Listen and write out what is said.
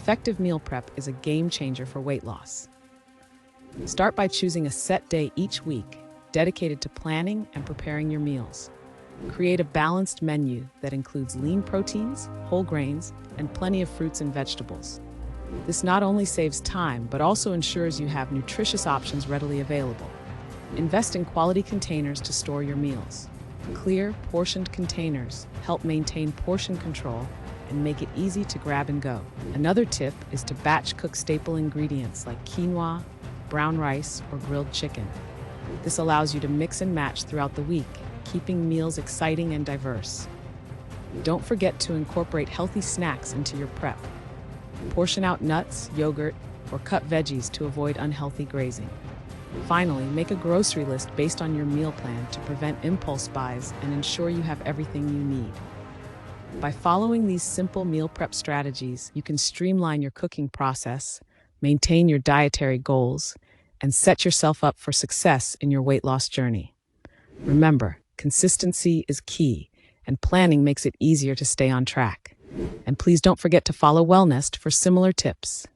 Effective meal prep is a game changer for weight loss. Start by choosing a set day each week dedicated to planning and preparing your meals. Create a balanced menu that includes lean proteins, whole grains, and plenty of fruits and vegetables. This not only saves time, but also ensures you have nutritious options readily available. Invest in quality containers to store your meals. Clear, portioned containers help maintain portion control and make it easy to grab and go. Another tip is to batch cook staple ingredients like quinoa, brown rice, or grilled chicken. This allows you to mix and match throughout the week, keeping meals exciting and diverse. Don't forget to incorporate healthy snacks into your prep. Portion out nuts, yogurt, or cut veggies to avoid unhealthy grazing. Finally, make a grocery list based on your meal plan to prevent impulse buys and ensure you have everything you need. By following these simple meal prep strategies, you can streamline your cooking process, maintain your dietary goals, and set yourself up for success in your weight loss journey. Remember, consistency is key, and planning makes it easier to stay on track. And please don't forget to follow Wellnest for similar tips.